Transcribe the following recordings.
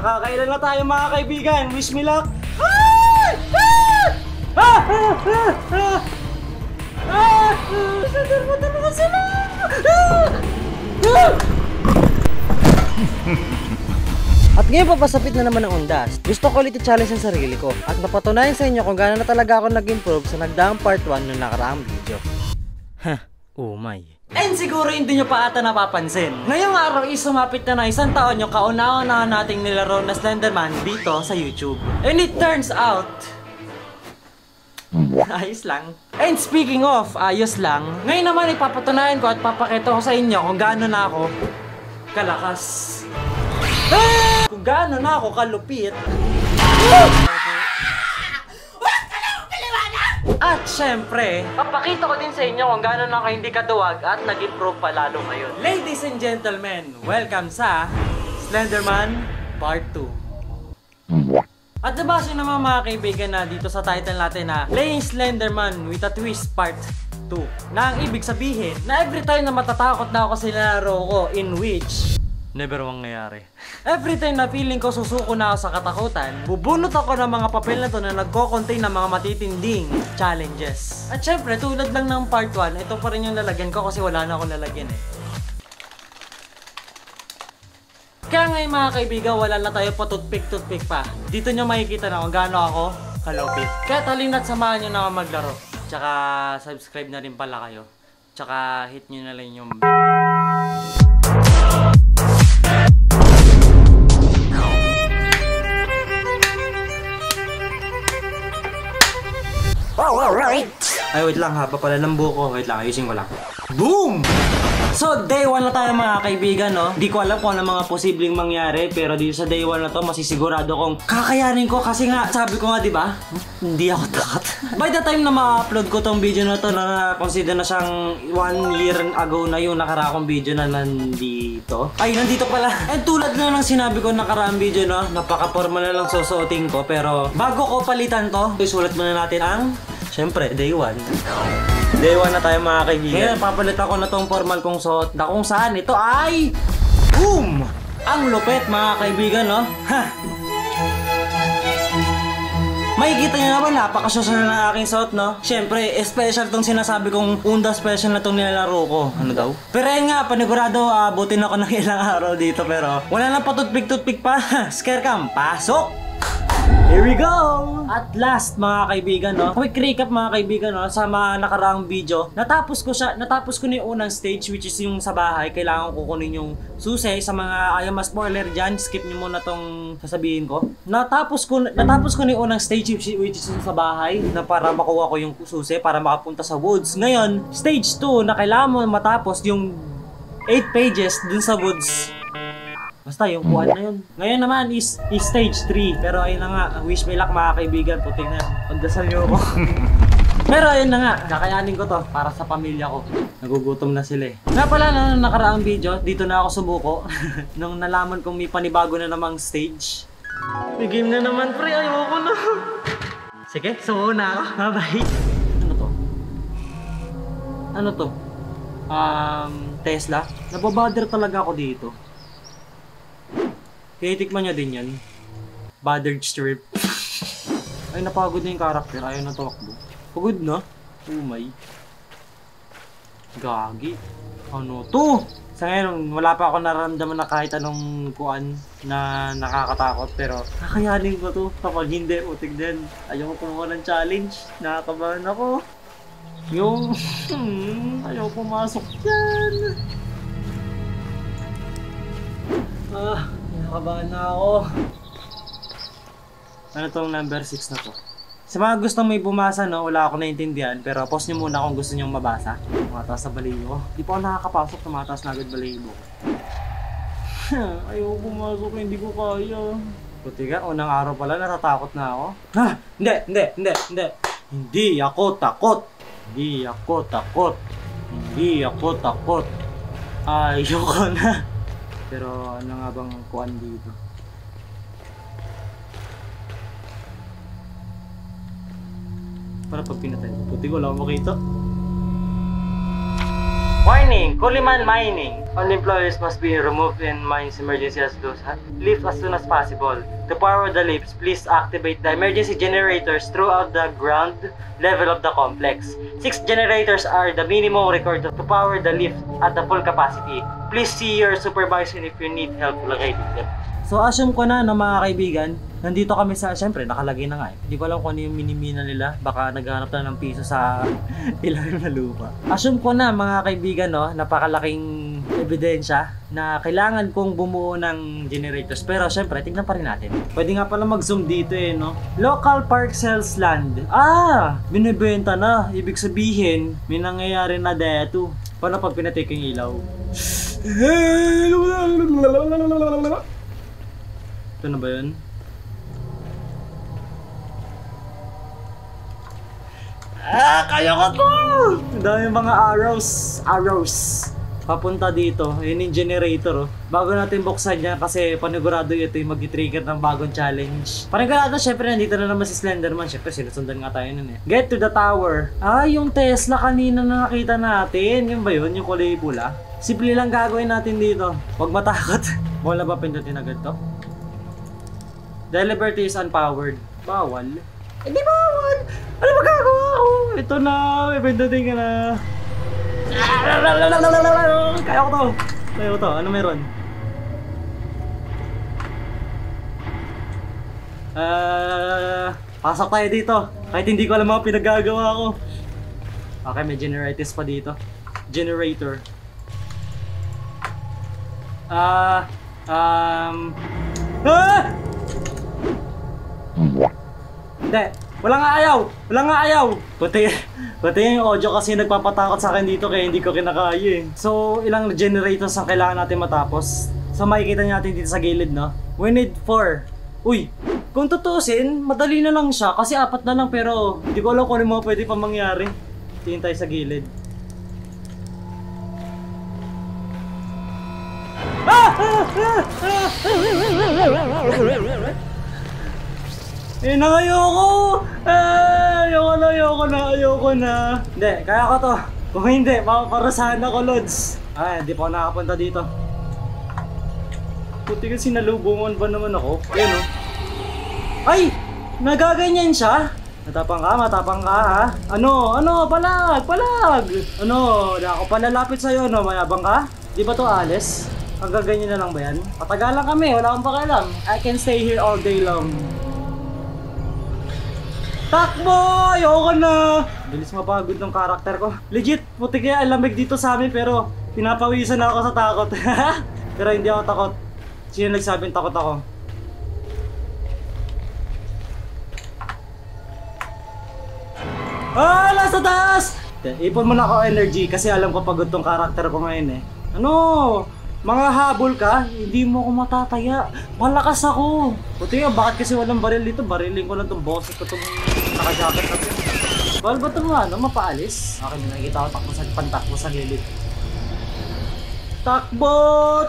Nakakailan na tayo mga kaibigan. Wish me luck. Slender mo talaga sila. At ngayon papasapit na naman ang undas. Gusto ko ulit i-challenge ang sarili ko at napatunayan sa inyo kung gaano na talaga ako nag-improve sa nagdaang part 1 ng nakaraang video. Oh my. And siguro hindi nyo pa ata napapansin. Ngayong araw is sumapit na isang taon yung kauna-una nating nilaro na Slenderman dito sa YouTube. And it turns out, ayos lang. And speaking of ayos lang, ngayon naman ipapatunayan ko at papakita ko sa inyo kung gaano na ako kalakas. Kung gaano na ako kalupit. At syempre, papakita ko din sa inyo kung gaano na ako hindi kaduwag at nag-improve pa lalo ngayon. Ladies and gentlemen, welcome sa Slenderman Part 2. At nabasa naman mga kaibigan na dito sa title natin na Playing Slenderman with a Twist Part 2. Na ang ibig sabihin na every time na matatakot na ako sa laro ko in which never mangyayari. Every time na feeling ko susuko na ako sa katakutan, bubunot ako ng mga papel na to na nagko-contain ng mga matitinding challenges. At syempre, tulad lang ng part 1, ito pa rin yung lalagyan ko kasi wala na akong lalagyan eh. Kaya ngayon mga kaibigan, wala na tayo pa-toothpick pa. Dito nyo makikita na kung gaano ako kalupit. Kaya talina't samahan nyo na ako maglaro. Tsaka subscribe na rin pala kayo. Tsaka hit nyo na lang yung alright! Ay, wait lang, haba pala ng buko. Wait lang, ayusin ko lang. Boom! So, day 1 na tayo mga kaibigan, no? Di ko alam kung ano mga posibleng mangyari, pero dito sa day 1 na to, masisigurado kong kakayanin ko kasi nga, sabi ko nga, di ba? Hindi ako takot. By the time na ma-upload ko tong video na to, na consider na siyang 1 year ago na yung nakarakong video na nandito. Ay, nandito pala. And tulad na ng sinabi ko nakaraang video, no? Napaka-formal na lang susuotin ko, pero bago ko palitan to, isulat muna natin ang siyempre, day 1. Day 1 na tayo mga kaibigan. Kaya papalit ako na tong formal kong suot na kung saan ito ay boom! Ang lupet mga kaibigan, no? Ha! Makikita nyo naman, napakasosal na aking suot, no? Siyempre, special tong sinasabi kong unda special na tong nilalaro ko. Ano daw? Pero ayun nga, panigurado, abutin ako ng ilang araw dito pero wala lang pa-toothpick pa. Scare cam, pasok! Here we go! At last mga kaibigan, no? Quick recap mga kaibigan, no? Sa mga nakaraang video, natapos ko na yung unang stage which is yung sa bahay. Kailangan ko kunin yung susi. Sa mga ayaw ma-spoiler dyan, skip nyo muna tong sasabihin ko. Natapos ko na yung unang stage which is yung sa bahay na para makuha ko yung susi para makapunta sa woods. Ngayon, stage 2 na kailangan mo matapos yung 8 pages dun sa woods. Basta yung kuwan na yun. Ngayon naman is stage 3. Pero ayun na nga, wish me luck mga kaibigan. Puting na, pagdasal nyo ako. Pero ayun na nga, kakayanin ko to para sa pamilya ko. Nagugutom na sila eh. Nga pala na nakaraang video, dito na ako sumuko. Nung nalaman kong may panibago na namang stage. May game na naman pre, ayoko na. Sige, sumuko na ako. Bye-bye. Ano to? Ano to? Tesla. Nababother talaga ako dito. Kaya tikman niya din yan. Bothered strip. Ay, napagod na yung karakter. Ayaw na tumakbo. Pagod na? Oh my. Gagi. Ano to? Sa ngayon, wala pa ako nararamdaman na kahit anong kuan na nakakatakot. Pero, kakayanin ko to. Kapag hindi, utig din. Ayaw ko kumuha ng challenge. Nakakabahan ako. Yung, ayaw pumasok dyan. Nakabahan na ako. Ano tong number 6 na to? Sa mga gustong may bumasa, no, wala ako naintindihan. Pero post nyo muna kung gusto nyo mabasa. Tumataas sa balibo. Di pa ako nakakapasok, tumataas na agad balibo. Ayaw pumasok, hindi ko kaya. Puti ka, unang araw pala, natatakot na ako. Ha! Hindi! Hindi ako takot! Hindi ako takot! Hindi ako takot! Ayoko na! Pero ano nga bang kuan dito? Para pag pinatay, puti ko lang makita. Warning! Kuliman mining. All employees must be removed in mines emergency as those lift as soon as possible. To power the lifts, please activate the emergency generators throughout the ground level of the complex. 6 generators are the minimum required to power the lift at the full capacity. Please see your supervisor if you need help locating them. So assume ko na mga kaibigan, nandito kami sa, syempre nakalagay na nga eh. Hindi ko alam kung ano yung minimina nila, baka naghanap na ng piso sa ilalim na lupa. Assume ko na mga kaibigan, no, napakalaking ebidensya na kailangan kong bumuo ng generators. Pero syempre, tignan pa rin natin. Pwede nga pala mag-zoom dito eh, no. Local park sales land. Binibenta na. Ibig sabihin, may nangyayari na dito. Paano pag pinatake yung ilaw? Ito na ba yun? Kaya ko to! Ang dami mga arrows. Papunta dito. Yun yung generator, oh. Bago natin buksan niya kasi panigurado ito yung mag-trigger ng bagong challenge. Panigurado, syempre nandito na naman si Slenderman. Syempre sinusundan nga tayo nun eh. Get to the tower. Yung Tesla kanina na nakita natin. Yun ba yun? Yung kulay pula? Simple lang gagawin natin dito. Huwag matakot. Wala ba pindutin agad to? The elevator is unpowered. Bawal? Hindi bawal! Ano magagawa ko? Ito na, may pindutin ka na. Kaya ko to. Ano meron? Pasok tayo dito. Kahit hindi ko alam mga pinagagawa ko. Okay, may generators pa dito. Generator. Hindi. Wala nga ayaw. Pati yung audio kasi nagpapatakot sa akin dito kaya hindi ko kinakaya eh. So, ilang generators ang kailangan natin matapos. So, makikita natin dito sa gilid, no? We need 4. Uy! Kung tutusin, madali na lang siya kasi 4 na lang pero hindi ko alam kung ano mga pwede pa mangyari. Tingin tayo sa gilid. Ayoko na. Hindi, kaya ko to. Kung hindi, mapaparusahan ako, Lods. Hindi pa ako nakapunta dito. Puti kasi nalubungan ba naman ako? Ayun, oh. Ay! Nagaganyan siya? Matapang ka, ha? Ano? Palag! Ano? Di ako palalapit sa'yo, no? Mayabang ka? Di ba to Alice? Hanggang ganyan na lang ba yan? Patagalan kami, wala akong pakialam. I can stay here all day long. Takbo! Ayoko na! Bilis mapagod ng karakter ko. Legit, puti kaya lamig dito sa amin pero pinapawisan na ako sa takot. Pero hindi ako takot. Sino nagsabing takot ako? Nasa taas! Ipon mo na ako energy kasi alam ko pagod tong karakter ko ngayon eh. Ano? Mga habol ka, hindi mo ako matataya. Malakas ako. Puti nga, bakit kasi walang baril dito? Barilin ko lang itong boses ko itong naka-jacket natin. Bawal ba itong mapaalis? Okay, may nakikita ko pantakbo sa gilid. Takbo!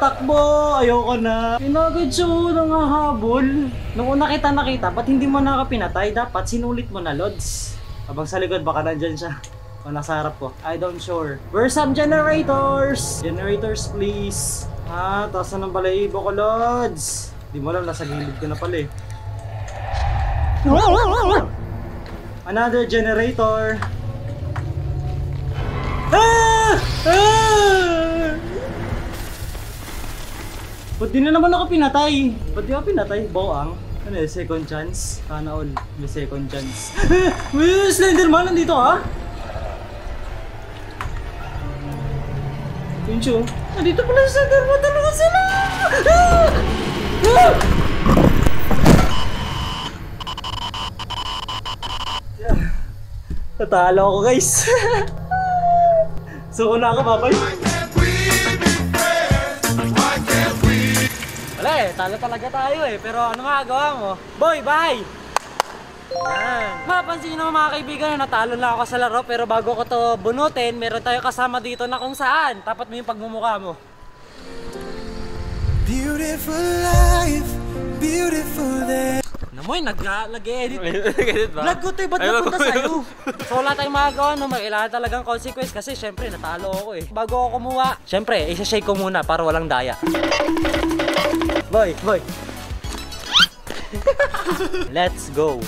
Ayoko na. Inagad siya ng habol. Nung una kita nakita, ba't hindi mo nakapinatay? Dapat sinulit mo na, Lods. Habang sa likod, baka nandyan siya. O nasa harap ko. I don't sure. Where's some generators? Generators, please. Taas na ng balahibo ko, Lods. Di mo alam, nasa gilid ko na pala eh. Another generator. Ba't di na naman ako pinatay? Ba't di ako pinatay? Boang. Ano eh, second chance? Sana all. May second chance. Slenderman, nandito ha? Yun siya. Nandito pala sa Slenderman, talaga sila! Natalo ako guys. So una ako babay. Wala eh, talo talaga tayo eh. Pero ano magagawa mo? Boy, bye! Yan. Mapansin nyo naman mga kaibigan na natalo lang ako sa laro. Pero bago ko to bunutin, meron tayo kasama dito na kung saan. Tapat mo yung pagmumukha mo. Beautiful life, beautiful day. mo yun, nag-edit. Nag-edit ba? Vlog ko to, ba't napunta sa'yo? So wala tayong magagawa, no? Kailangan talagang consequence kasi syempre natalo ako eh. Bago ako kumuha, syempre, isa-shake ko muna para walang daya. Boy. Let's go.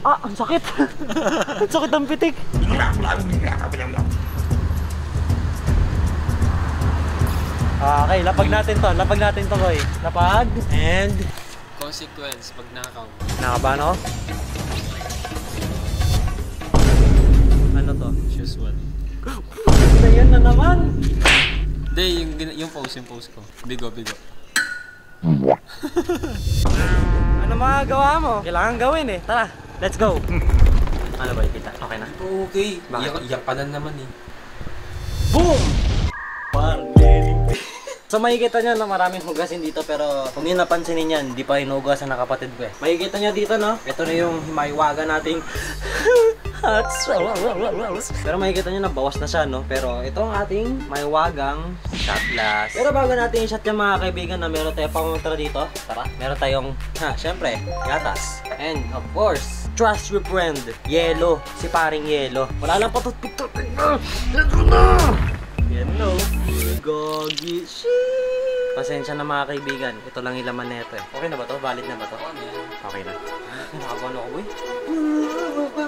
Ah, ang sakit. Ang sakit ang pitik. Okay, lapag natin to boy. Lapag, and... Consequence pag nakakaw. Nakabahan ako? Ano to? Choose one. Ayan na naman. Hindi, yung pose ko. Bigo. Ano magagawa mo? Kailangan gawin eh. Tara, let's go. Ano ba kita? Okay na? Okay. Bakit? Iyak ka na naman eh. Boom! Parang so makikita nyo na maraming hugasin dito pero kung yun napansinin yan, hindi pa hinugasan ng kapatid ko eh. Makikita nyo dito no, ito na yung himaywaga nating hot sauce. Pero makikita nyo na bawas na siya no, pero ito ang ating maywagang shot glass. Pero bago natin i-shot yung mga kaibigan na meron tayong pamuntra dito, tara, meron tayong, syempre, gatas. And of course, trust your friend, Yelo, si paring Yelo. Wala lang patutpik-tutpik na! Ito na! Yan no. Gogi shit. Pasensya na mga kaibigan. Ito lang yung laman na ito eh. Okay na ba to? Valid na ba to? Okay na. Nakabano ako boy?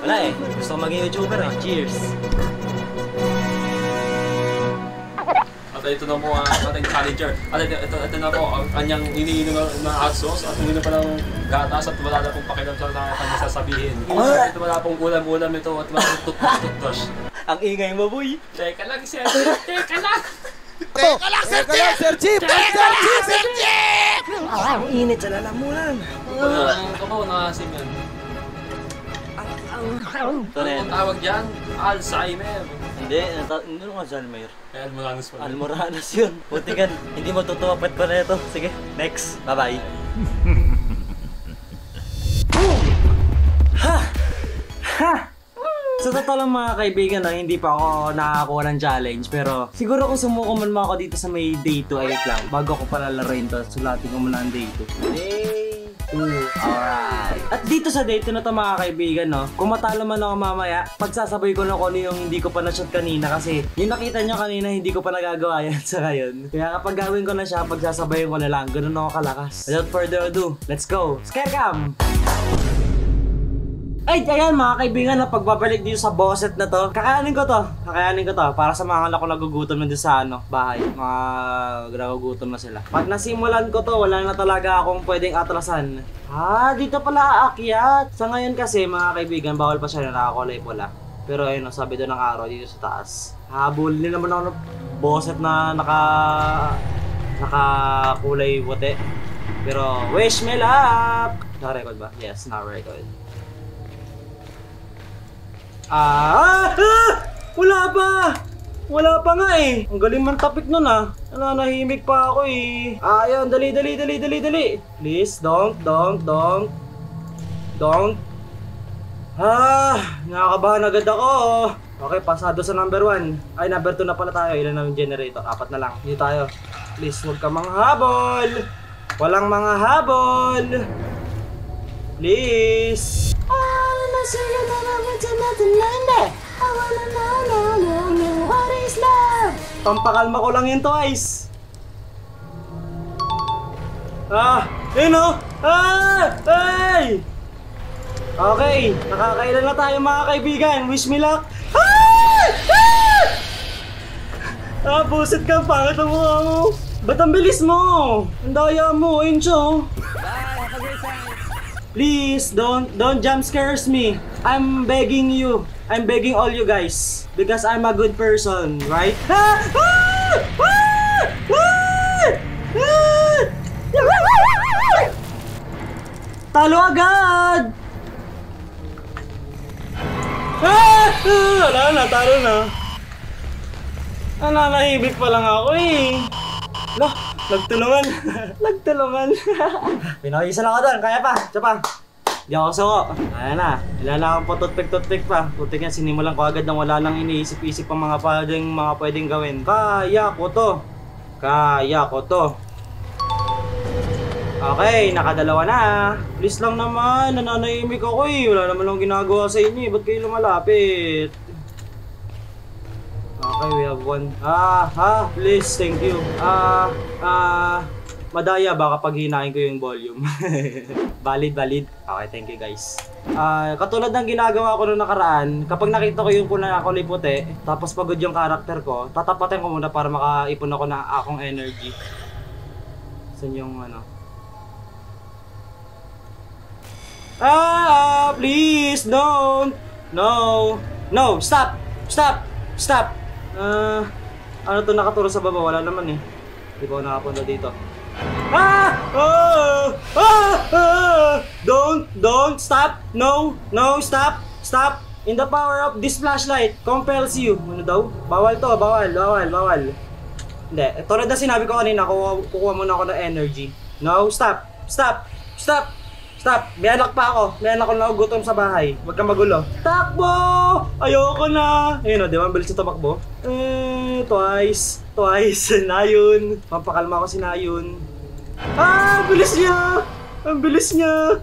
Wala eh. Gusto ko maging YouTuber eh. Cheers! At ito na po ang ating challenger. At ito na po ang kanyang iniinom na hot sauce. At iniinom pa ng gatas at wala na pong pakilam sa kanyang sasabihin. At wala pong ulam-ulam ito at wala pong tututututos. Ang ingay mo boy! Teka lang, Sir Chip! Ang init sa lalamunan! Kapaw na asim yan. Ito na yan. Ang tawag dyan, Alzheimer. Hindi nung Alzheimer. Almoranas pa. Almoranas yun. Putigan. Hindi matutuwapit pa na ito. Sige, next. Bye-bye. Sa totoo lang mga kaibigan na hindi pa ako nakakuha ng challenge pero siguro kung sumuko man ako dito sa may day 2 ayot lang bago ko palalaroin to sulatin ko muna ang day 2. Day 2. Alright. At dito sa day 2 na to mga kaibigan no, kung matalo man ako mamaya, pagsasabay ko na kung ano yung hindi ko pa na-shot kanina kasi yung nakita nyo kanina hindi ko pa nagagawa yan sa ngayon. Kaya kapag gawin ko na siya, pagsasabayin ko na lang, ganun ako kalakas. Without further ado, let's go! Scare cam! Ay, ayan mga kaibigan na pagbabalik dito sa bosset na to. Kakayanin ko to para sa mga anak ko nagugutom na dito sa bahay. Mga nagugutom na sila. Pag nasimulan ko to, wala na talaga akong pwedeng atrasan. Dito pala aakyat. Sa ngayon kasi mga kaibigan, bawal pa siya na nakakulay pula. Pero ayun, sabi doon ng araw dito sa taas. Habulin naman ako ng bosset na nakakulay puti. Pero wish me luck! Naka-record ba? Yes, naka-record. Wala pa nga eh. Ang galing man topic nun nanahimik pa ako eh. Ayun, dali. Please, don't. Nakakabahan agad ako. Okay, pasado sa number 1. Ay, number 2 na pala tayo. Ilan na yung generator? 4 na lang. Dito tayo. Please, huwag ka mga habol. Walang mga habol. Please. Pampakalma ko lang yun twice. Yun o. Ay! Okay, nakakailan na tayo mga kaibigan. Wish me luck. Buset ka, pangit ang mukha mo. Ba't ang bilis mo? Ang daya mo, ayun siya. Please, don't jump scares me. I'm begging you. I'm begging all you guys. Because I'm a good person, right? Talo agad! Wala na, talo na. Nananahimik pa lang ako eh. Nagtulungan. Pinakisa lang ako doon, kaya pa, siya pa. Di ako suko. Ayan na, ilalakang pa tutpik pa. Tutik yan, sinimulan ko agad nang wala nang iniisip-isip ang mga pwedeng gawin. Kaya ko to. Kaya ko to. Okay, nakadalawa na. Please lang naman, nananahimik ako eh. Wala naman akong ginagawa sa inyo eh. Ba't kayo lumalapit? Okay, we have one. Please, thank you. Madaya, baka paghinain ko yung volume. Valid. Okay, thank you guys. Katulad ng ginagawa ko noong nakaraan, kapag nakita ko yung kulay puti, tapos pagod yung karakter ko, tatapatin ko muna para makaipon ako na akong energy. Saan yung ano? Please, don't! No! Stop! Ano to nakaturo sa baba? Wala naman eh. Hindi ko nakapunta dito. Don't! Stop! No! Stop! In the power of this flashlight compels you. Ano daw? Bawal to, bawal. Hindi, tulad na sinabi ko kanina, kukuha muna ako ng energy. No, stop! May anak pa ako. May anak ko na gutom sa bahay. Huwag kang magulo. Takbo! Ayoko na! Ayun o, di ba? Ang bilis sa takbo. Twice. Nayon. Pampakalma ko si Nayon. Ang bilis niya!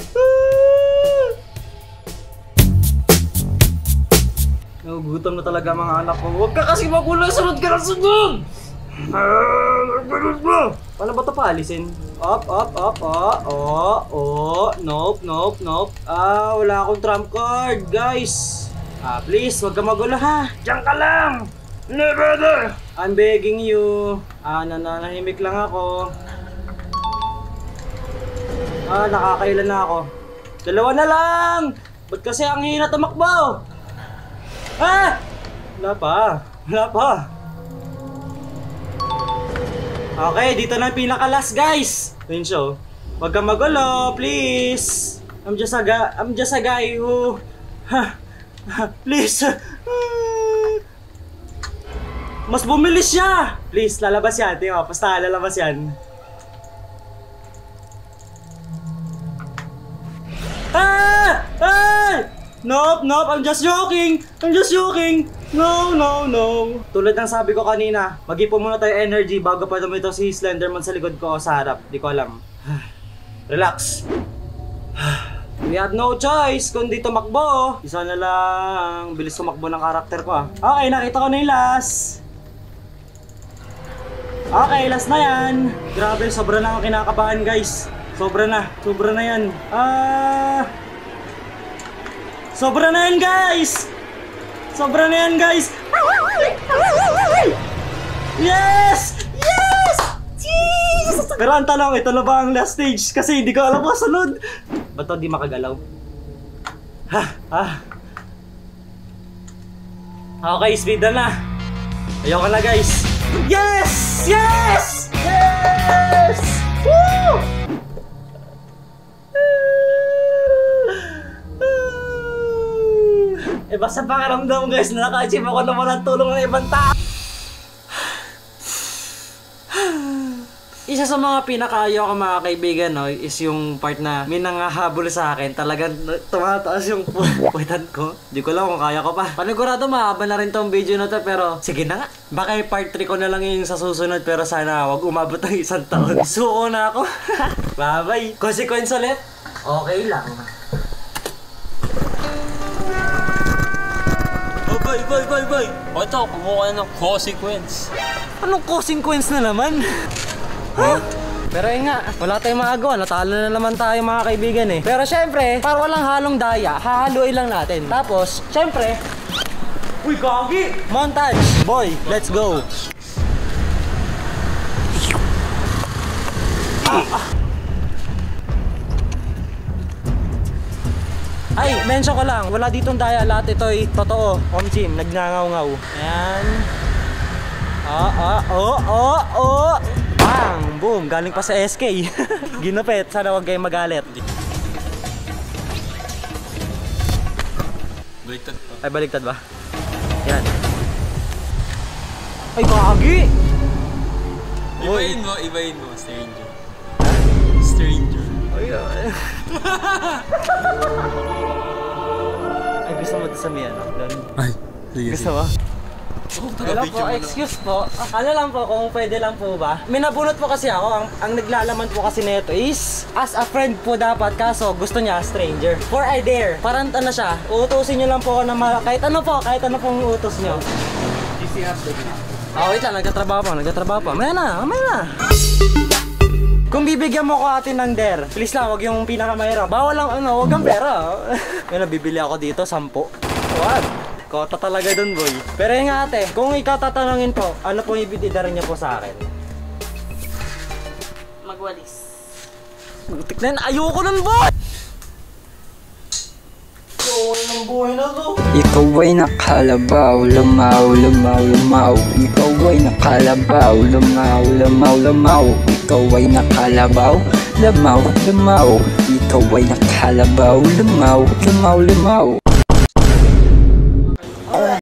Nagugutom na talaga mga anak ko. Huwag ka kasi magulo! Sunod ka ng sunod! Paano ba ito paalisin? Up. Nope. Wala akong trump card, guys. Please, wag ka magulo ha. Diyan ka lang. Never. I'm begging you. Nananahimik lang ako. Nakakailan na ako. Dalawa na lang. Ba't kasi ang hina tumakbo? Wala pa. Okay, dito na ang pinaka-last, guys. Ayun siya, oh. Huwag kang magulo, please. I'm just a guy who... Please. Mas bumilis siya. Please, lalabas yan. Tingnan mo, basta lalabas yan. Nope. I'm just joking. No. Tulad ng sabi ko kanina, mag-ipon muna tayo energy bago pa dumito si Slenderman sa likod ko o sa harap. Di ko alam. Relax. We have no choice kundi tumakbo. Isa na lang. Bilis tumakbo ng karakter ko. Okay, nakita ko na yung last. Okay, last na yan. Grabe, sobra na akong kinakabahan, guys. Sobra na yan. Sobra na yan, guys! Yes! Jesus! Pero ang tanong, ito na ba ang last stage? Kasi hindi ko alam kung sunod. Ba't ito di makagalaw? Okay, speed na. Ayoko na, guys. Yes! Woo! Basta pakiramdam, guys, na naka-achieve ako na walang tulong ng ibang tao. Isa sa mga pinakaayaw ko mga kaibigan, no, is yung part na may nangahabol sa akin. Talagang tumataas yung puwitan ko. Di ko lang kung kaya ko pa. Panigurado mahaba na rin tong video na to, pero sige na nga. Baka part 3 ko na lang yung sa susunod, pero sana wag umabot ng 1 taon. Suko na ako. Bye-bye. Consequence ulit? Okay lang. Bye. O ito, kumuha ka ng consequence. Anong consequence na naman? Pero yun nga, wala tayong magagawa. Natalo na naman tayo mga kaibigan eh. Pero syempre, para walang halong daya, hahaluin lang natin. Tapos, syempre, uy, gagi! Montage! Boy, let's go! Ay, mention ko lang, wala ditong daya, lahat ito'y totoo. Omjin, nagnangaw-ngaw. Ayan. Bang! Boom! Galing pa sa SK. Ginupit, sana huwag kayong magalit. Baliktad pa. Ay, baliktad ba? Yan. Ay, gagi! Ibahin mo, stranger. Stranger. Ay, gusto mo sa miyan? Ay, sige. Gusto mo? Hello po, excuse po. Ano lang po, kung pwede lang po ba? May nabunot po kasi ako. Ang naglalaman po kasi nito is as a friend po dapat, kaso gusto niya stranger. For I dare. Parang ano siya, uutusin niyo lang po ako na kahit ano pong utos niyo. Wait lang, nagtatrabaho pa. Maya na. Kung bibigyan mo ko ate ng dare, please lang, wag yung pinakamahirap. Bawal lang wag ang pera. May nabibili ako dito, 10. Wag. Kota talaga dun, boy. Pero yun nga ate, kung ikaw tatanungin po, ano pong ibididarin niyo po sa akin? Magwalis. Butik na yun, ayoko nun, boy! Ang buhay na to. Ikaw ay nakalabaw, lamaw. Ikaw ay nakalabaw, lamaw. Ikaw ay nakalabaw, lamaw. Ikaw ay nakalabaw, lamaw.